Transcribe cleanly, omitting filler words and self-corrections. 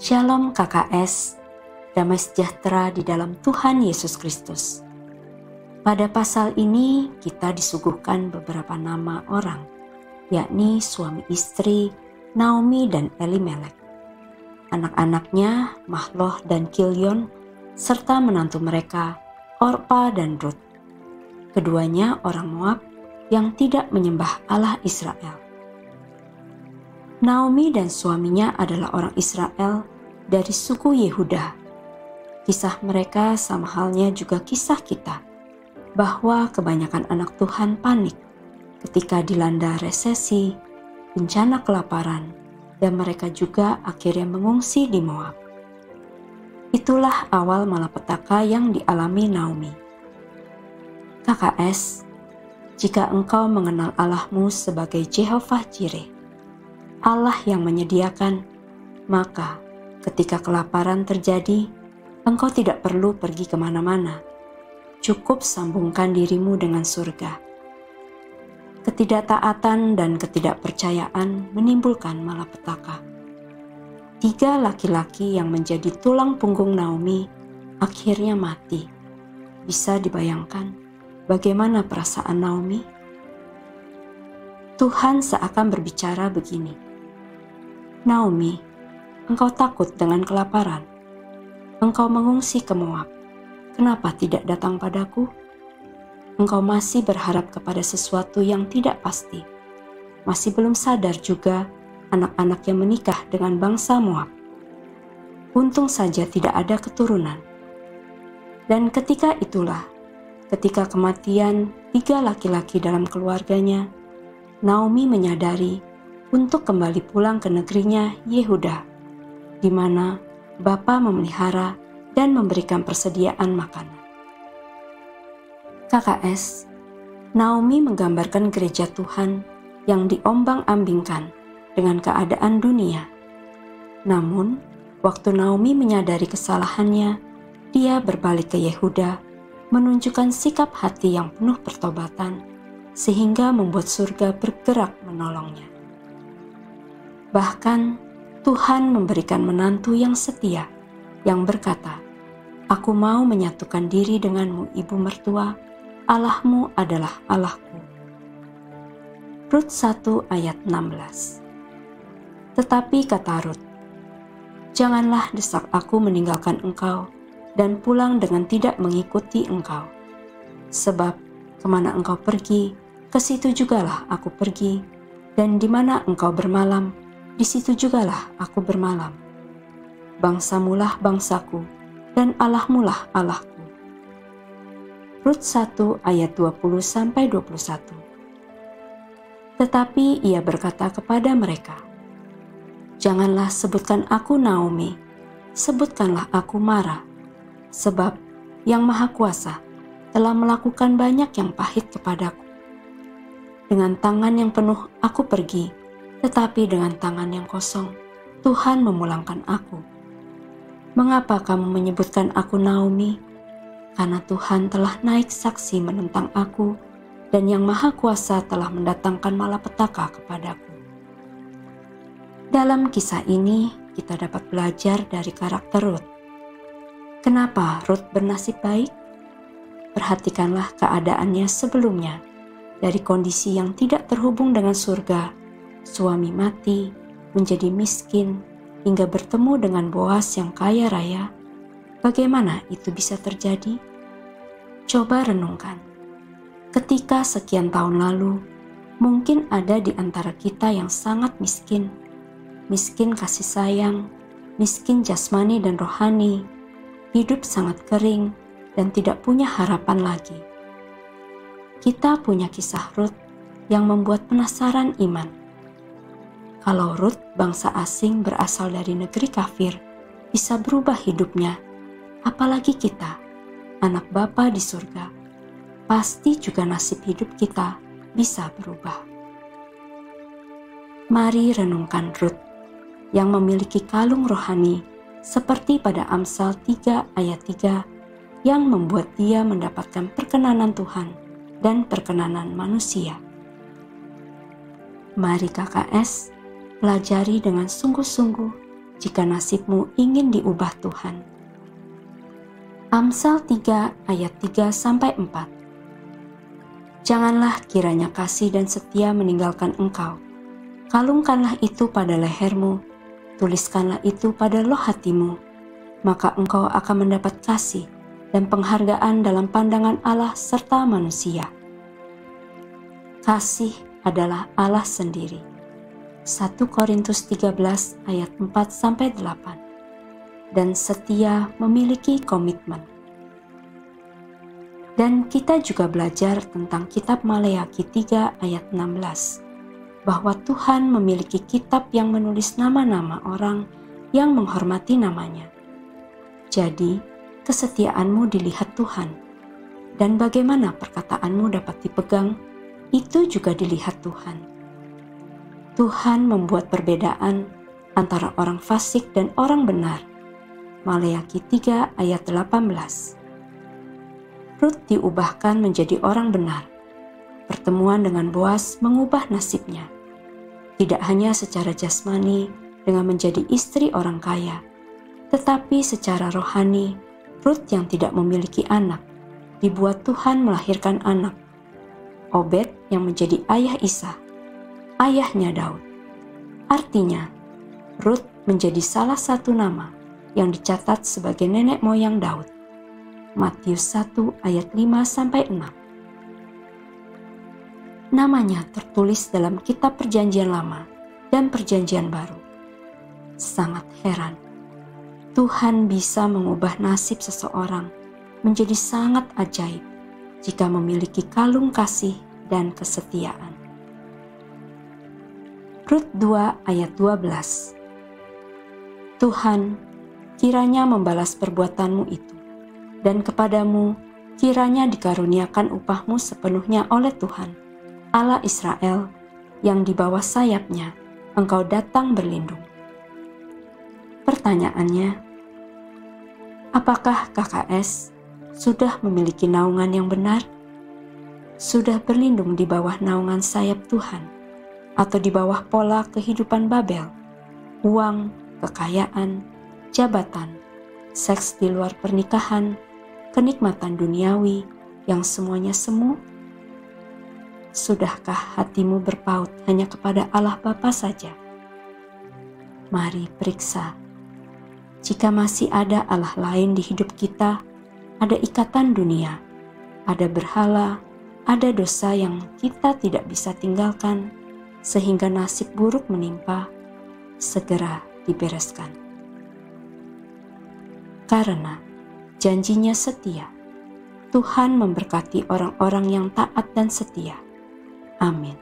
Shalom KKS, damai sejahtera di dalam Tuhan Yesus Kristus. Pada pasal ini kita disuguhkan beberapa nama orang, yakni suami istri Naomi dan Elimelek, anak-anaknya Mahloh dan Kilyon, serta menantu mereka Orpa dan Rut. Keduanya orang Moab yang tidak menyembah Allah Israel. Naomi dan suaminya adalah orang Israel dari suku Yehuda. Kisah mereka sama halnya juga kisah kita, bahwa kebanyakan anak Tuhan panik ketika dilanda resesi, bencana kelaparan, dan mereka juga akhirnya mengungsi di Moab. Itulah awal malapetaka yang dialami Naomi. KKS, jika engkau mengenal Allahmu sebagai Jehovah Jireh, Allah yang menyediakan, maka ketika kelaparan terjadi, engkau tidak perlu pergi kemana-mana. Cukup sambungkan dirimu dengan surga. Ketidaktaatan dan ketidakpercayaan menimbulkan malapetaka. 3 laki-laki yang menjadi tulang punggung Naomi akhirnya mati. Bisa dibayangkan bagaimana perasaan Naomi? Tuhan seakan berbicara begini. Naomi, engkau takut dengan kelaparan. Engkau mengungsi ke Moab. Kenapa tidak datang padaku? Engkau masih berharap kepada sesuatu yang tidak pasti. Masih belum sadar juga anak-anak yang menikah dengan bangsa Moab. Untung saja tidak ada keturunan. Dan ketika itulah, ketika kematian 3 laki-laki dalam keluarganya, Naomi menyadari untuk kembali pulang ke negerinya Yehuda, di mana Bapa memelihara dan memberikan persediaan makanan. KKS, Naomi menggambarkan gereja Tuhan yang diombang-ambingkan dengan keadaan dunia. Namun, waktu Naomi menyadari kesalahannya, dia berbalik ke Yehuda, menunjukkan sikap hati yang penuh pertobatan, sehingga membuat surga bergerak menolongnya. Bahkan, Tuhan memberikan menantu yang setia, yang berkata, "Aku mau menyatukan diri denganmu, ibu mertua, Allahmu adalah Allahku." Rut 1 ayat 16. Tetapi kata Rut, "Janganlah desak aku meninggalkan engkau dan pulang dengan tidak mengikuti engkau. Sebab kemana engkau pergi, ke situ jugalah aku pergi, dan di mana engkau bermalam, di situ jugalah aku bermalam. Bangsamulah bangsaku, dan Allahmulah Allahku." Rut 1 ayat 20-21. Tetapi ia berkata kepada mereka, "Janganlah sebutkan aku Naomi, sebutkanlah aku Mara, sebab Yang Maha Kuasa telah melakukan banyak yang pahit kepadaku. Dengan tangan yang penuh aku pergi, tetapi dengan tangan yang kosong, Tuhan memulangkan aku. Mengapa kamu menyebutkan aku Naomi? Karena Tuhan telah naik saksi menentang aku, dan Yang Maha Kuasa telah mendatangkan malapetaka kepadaku." Dalam kisah ini, kita dapat belajar dari karakter Rut. Kenapa Rut bernasib baik? Perhatikanlah keadaannya sebelumnya, dari kondisi yang tidak terhubung dengan surga, suami mati, menjadi miskin, hingga bertemu dengan Boas yang kaya raya. Bagaimana itu bisa terjadi? Coba renungkan. Ketika sekian tahun lalu, mungkin ada di antara kita yang sangat miskin. Miskin kasih sayang, miskin jasmani dan rohani, hidup sangat kering dan tidak punya harapan lagi. Kita punya kisah Rut yang membuat penasaran iman. Kalau Rut, bangsa asing berasal dari negeri kafir, bisa berubah hidupnya, apalagi kita, anak Bapa di surga, pasti juga nasib hidup kita bisa berubah. Mari renungkan Rut yang memiliki kalung rohani seperti pada Amsal 3 ayat 3 yang membuat dia mendapatkan perkenanan Tuhan dan perkenanan manusia. Mari KKS pelajari dengan sungguh-sungguh jika nasibmu ingin diubah Tuhan. Amsal 3 ayat 3-4. Janganlah kiranya kasih dan setia meninggalkan engkau. Kalungkanlah itu pada lehermu, tuliskanlah itu pada loh hatimu, maka engkau akan mendapat kasih dan penghargaan dalam pandangan Allah serta manusia. Kasih adalah Allah sendiri. 1 Korintus 13 ayat 4-8. Dan setia memiliki komitmen. Dan kita juga belajar tentang kitab Maleakhi 3 ayat 16, bahwa Tuhan memiliki kitab yang menulis nama-nama orang yang menghormati namanya. Jadi, kesetiaanmu dilihat Tuhan, dan bagaimana perkataanmu dapat dipegang, itu juga dilihat Tuhan. Tuhan membuat perbedaan antara orang fasik dan orang benar. Maleakhi 3 ayat 18. Rut diubahkan menjadi orang benar. Pertemuan dengan Boas mengubah nasibnya. Tidak hanya secara jasmani dengan menjadi istri orang kaya, tetapi secara rohani, Rut yang tidak memiliki anak, dibuat Tuhan melahirkan anak. Obed yang menjadi ayah Isa, ayahnya Daud. Artinya, Rut menjadi salah satu nama yang dicatat sebagai nenek moyang Daud. Matius 1 ayat 5-6. Namanya tertulis dalam kitab Perjanjian Lama dan Perjanjian Baru. Sangat heran, Tuhan bisa mengubah nasib seseorang menjadi sangat ajaib jika memiliki kalung kasih dan kesetiaan. Rut 2 ayat 12. Tuhan, kiranya membalas perbuatanmu itu, dan kepadamu kiranya dikaruniakan upahmu sepenuhnya oleh Tuhan, Allah Israel, yang di bawah sayapnya engkau datang berlindung. Pertanyaannya, apakah KKS sudah memiliki naungan yang benar? Sudah berlindung di bawah naungan sayap Tuhan, atau di bawah pola kehidupan Babel, uang, kekayaan, jabatan, seks di luar pernikahan, kenikmatan duniawi yang semuanya semu? Sudahkah hatimu berpaut hanya kepada Allah Bapa saja? Mari periksa. Jika masih ada Allah lain di hidup kita, ada ikatan dunia, ada berhala, ada dosa yang kita tidak bisa tinggalkan, sehingga nasib buruk menimpa, segera dibereskan. Karena janjinya setia, Tuhan memberkati orang-orang yang taat dan setia. Amin.